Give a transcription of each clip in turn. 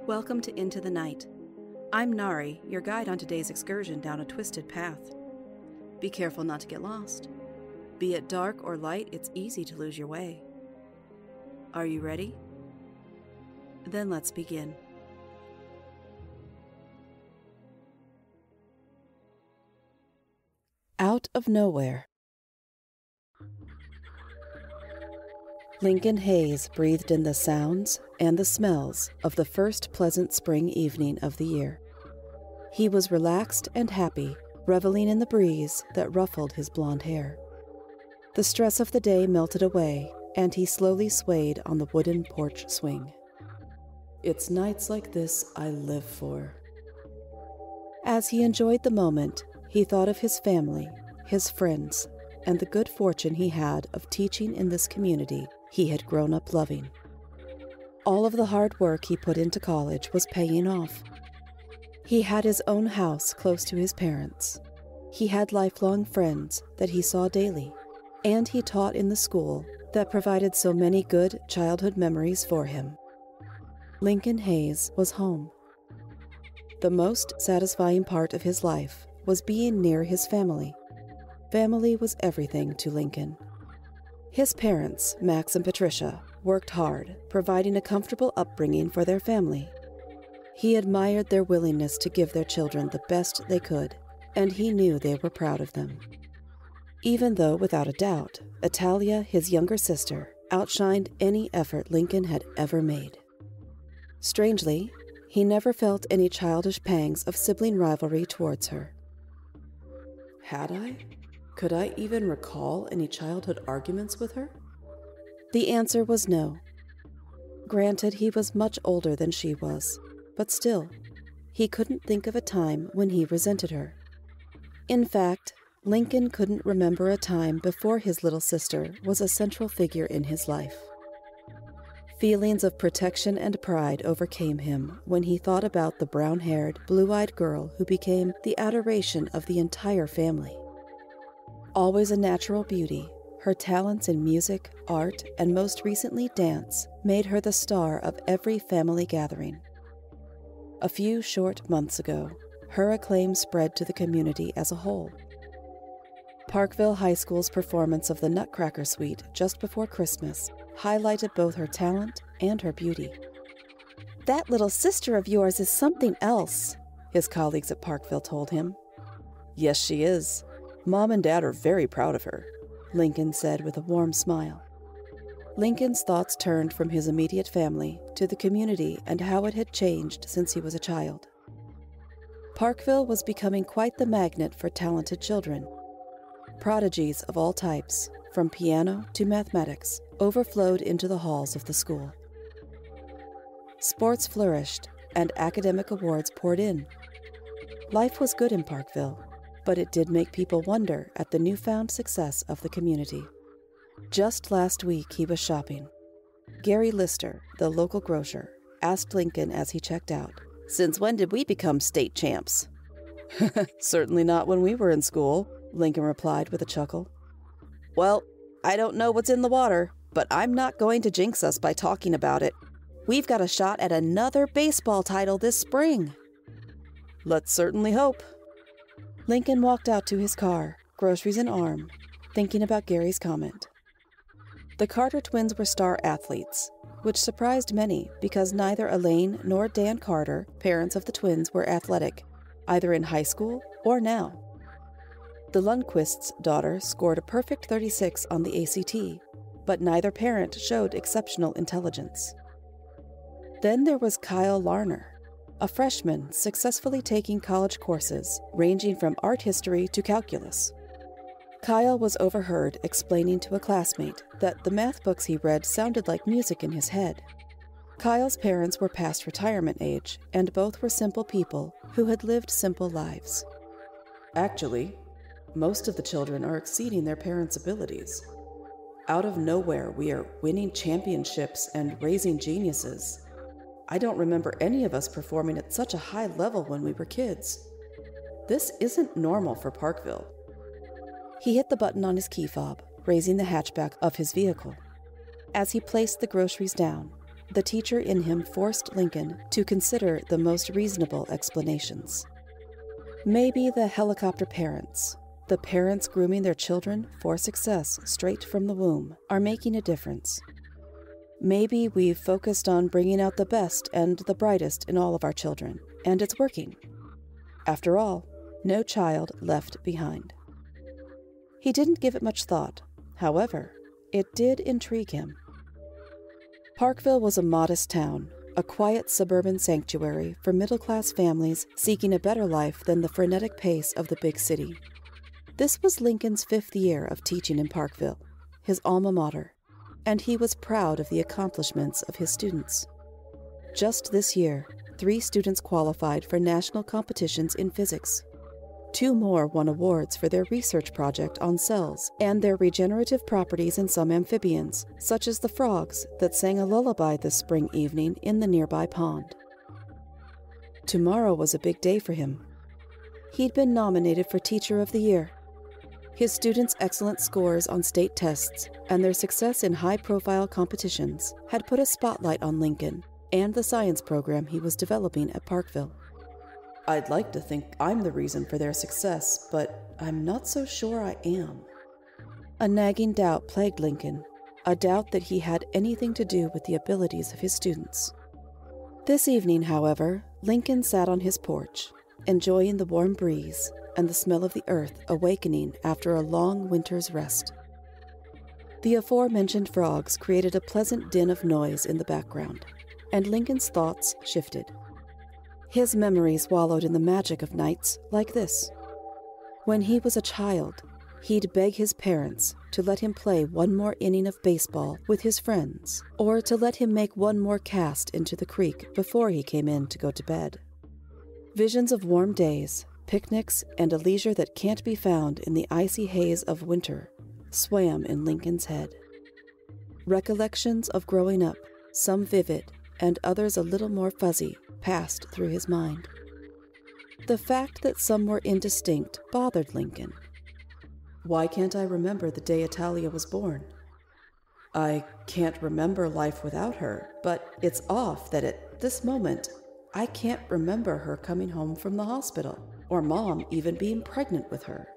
Welcome to Into the Night. I'm Nari, your guide on today's excursion down a twisted path. Be careful not to get lost. Be it dark or light, it's easy to lose your way. Are you ready? Then let's begin. Out of nowhere. Lincoln Hayes breathed in the sounds and the smells of the first pleasant spring evening of the year. He was relaxed and happy, reveling in the breeze that ruffled his blonde hair. The stress of the day melted away, and he slowly swayed on the wooden porch swing. It's nights like this I live for. As he enjoyed the moment, he thought of his family, his friends, and the good fortune he had of teaching in this community he had grown up loving. All of the hard work he put into college was paying off. He had his own house close to his parents. He had lifelong friends that he saw daily, and he taught in the school that provided so many good childhood memories for him. Lincoln Hayes was home. The most satisfying part of his life was being near his family. Family was everything to Lincoln. His parents, Max and Patricia, worked hard, providing a comfortable upbringing for their family. He admired their willingness to give their children the best they could, and he knew they were proud of them. Even though, without a doubt, Italia, his younger sister, outshined any effort Lincoln had ever made. Strangely, he never felt any childish pangs of sibling rivalry towards her. Had I? Could I even recall any childhood arguments with her? The answer was no. Granted, he was much older than she was, but still, he couldn't think of a time when he resented her. In fact, Lincoln couldn't remember a time before his little sister was a central figure in his life. Feelings of protection and pride overcame him when he thought about the brown-haired, blue-eyed girl who became the adoration of the entire family. Always a natural beauty, her talents in music, art, and most recently dance made her the star of every family gathering. A few short months ago, her acclaim spread to the community as a whole. Parkville High School's performance of the Nutcracker Suite just before Christmas highlighted both her talent and her beauty. "That little sister of yours is something else," his colleagues at Parkville told him. "Yes, she is. Mom and Dad are very proud of her," Lincoln said with a warm smile. Lincoln's thoughts turned from his immediate family to the community and how it had changed since he was a child. Parkville was becoming quite the magnet for talented children. Prodigies of all types, from piano to mathematics, overflowed into the halls of the school. Sports flourished, and academic awards poured in. Life was good in Parkville, but it did make people wonder at the newfound success of the community. Just last week he was shopping. Gary Lister, the local grocer, asked Lincoln as he checked out, "Since when did we become state champs?" "Certainly not when we were in school," Lincoln replied with a chuckle. "Well, I don't know what's in the water, but I'm not going to jinx us by talking about it. We've got a shot at another baseball title this spring." "Let's certainly hope." Lincoln walked out to his car, groceries in arm, thinking about Gary's comment. The Carter twins were star athletes, which surprised many because neither Elaine nor Dan Carter, parents of the twins, were athletic, either in high school or now. The Lundquist's daughter scored a perfect 36 on the ACT, but neither parent showed exceptional intelligence. Then there was Kyle Larner, a freshman successfully taking college courses ranging from art history to calculus. Kyle was overheard explaining to a classmate that the math books he read sounded like music in his head. Kyle's parents were past retirement age, and both were simple people who had lived simple lives. Actually, most of the children are exceeding their parents' abilities. Out of nowhere, we are winning championships and raising geniuses. I don't remember any of us performing at such a high level when we were kids. This isn't normal for Parkville. He hit the button on his key fob, raising the hatchback of his vehicle. As he placed the groceries down, the teacher in him forced Lincoln to consider the most reasonable explanations. Maybe the helicopter parents, the parents grooming their children for success straight from the womb, are making a difference. Maybe we've focused on bringing out the best and the brightest in all of our children, and it's working. After all, no child left behind. He didn't give it much thought. However, it did intrigue him. Parkville was a modest town, a quiet suburban sanctuary for middle-class families seeking a better life than the frenetic pace of the big city. This was Lincoln's 5th year of teaching in Parkville, his alma mater, and he was proud of the accomplishments of his students. Just this year, 3 students qualified for national competitions in physics. 2 more won awards for their research project on cells and their regenerative properties in some amphibians, such as the frogs that sang a lullaby this spring evening in the nearby pond. Tomorrow was a big day for him. He'd been nominated for Teacher of the Year. His students' excellent scores on state tests and their success in high-profile competitions had put a spotlight on Lincoln and the science program he was developing at Parkville. I'd like to think I'm the reason for their success, but I'm not so sure I am. A nagging doubt plagued Lincoln, a doubt that he had anything to do with the abilities of his students. This evening, however, Lincoln sat on his porch, enjoying the warm breeze and the smell of the earth awakening after a long winter's rest. The aforementioned frogs created a pleasant din of noise in the background, and Lincoln's thoughts shifted. His memories wallowed in the magic of nights like this. When he was a child, he'd beg his parents to let him play one more inning of baseball with his friends, or to let him make one more cast into the creek before he came in to go to bed. Visions of warm days, picnics, and a leisure that can't be found in the icy haze of winter swam in Lincoln's head. Recollections of growing up, some vivid and others a little more fuzzy, passed through his mind. The fact that some were indistinct bothered Lincoln. Why can't I remember the day Italia was born? I can't remember life without her, but it's off that at this moment, I can't remember her coming home from the hospital, or Mom even being pregnant with her.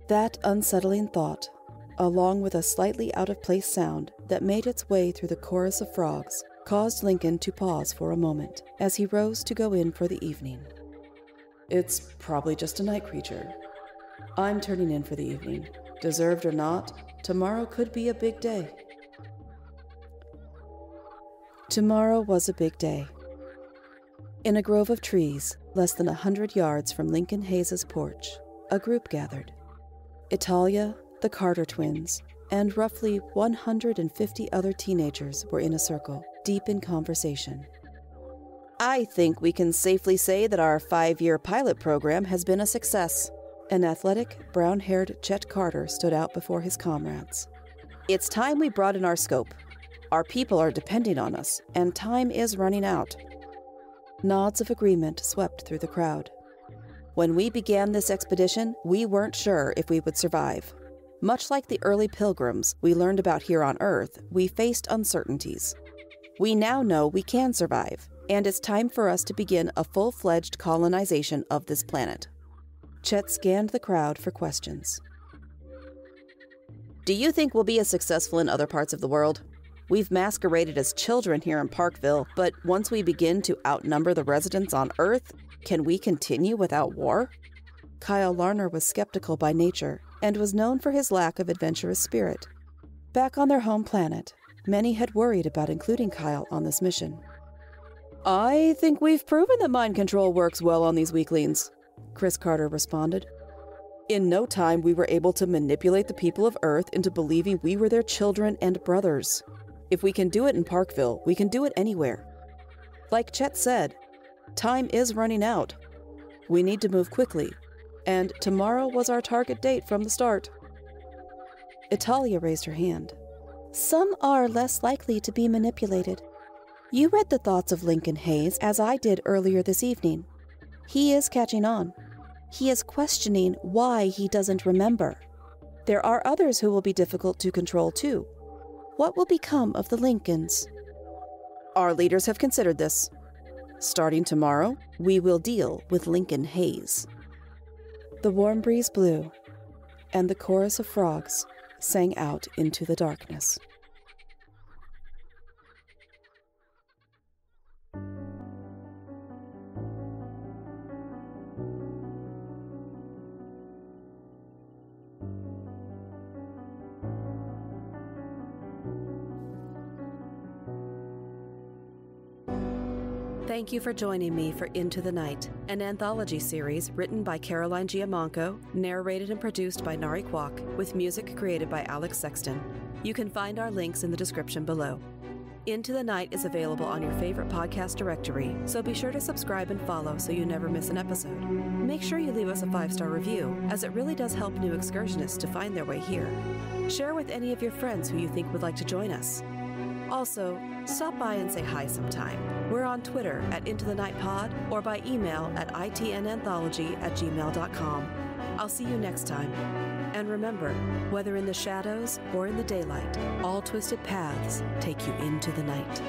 That unsettling thought, along with a slightly out-of-place sound that made its way through the chorus of frogs, caused Lincoln to pause for a moment as he rose to go in for the evening. It's probably just a night creature. I'm turning in for the evening. Deserved or not, tomorrow could be a big day. Tomorrow was a big day. In a grove of trees, less than 100 yards from Lincoln Hayes's porch, a group gathered. Italia, the Carter twins, and roughly 150 other teenagers were in a circle, deep in conversation. I think we can safely say that our 5-year pilot program has been a success. An athletic, brown-haired Chet Carter stood out before his comrades. It's time we broaden our scope. Our people are depending on us, and time is running out. Nods of agreement swept through the crowd. When we began this expedition, we weren't sure if we would survive. Much like the early pilgrims we learned about here on Earth, we faced uncertainties. We now know we can survive, and it's time for us to begin a full-fledged colonization of this planet. Chet scanned the crowd for questions. Do you think we'll be as successful in other parts of the world? We've masqueraded as children here in Parkville, but once we begin to outnumber the residents on Earth, can we continue without war? Kyle Larner was skeptical by nature and was known for his lack of adventurous spirit. Back on their home planet, many had worried about including Kyle on this mission. I think we've proven that mind control works well on these weaklings, Chris Carter responded. In no time, we were able to manipulate the people of Earth into believing we were their children and brothers. If we can do it in Parkville, we can do it anywhere. Like Chet said, time is running out. We need to move quickly, and tomorrow was our target date from the start. Italia raised her hand. Some are less likely to be manipulated. You read the thoughts of Lincoln Hayes as I did earlier this evening. He is catching on. He is questioning why he doesn't remember. There are others who will be difficult to control too. What will become of the Lincolns? Our leaders have considered this. Starting tomorrow, we will deal with Lincoln Haze. The warm breeze blew, and the chorus of frogs sang out into the darkness. Thank you for joining me for Into the Night, an anthology series written by Caroline Giammanco, narrated and produced by Nari Kwak, with music created by Alex Sexton. You can find our links in the description below. Into the Night is available on your favorite podcast directory, so be sure to subscribe and follow so you never miss an episode. Make sure you leave us a 5-star review, as it really does help new excursionists to find their way here. Share with any of your friends who you think would like to join us. Also, stop by and say hi sometime. We're on Twitter at Into the Night Pod or by email at itnanthology@gmail.com. I'll see you next time. And remember, whether in the shadows or in the daylight, all twisted paths take you into the night.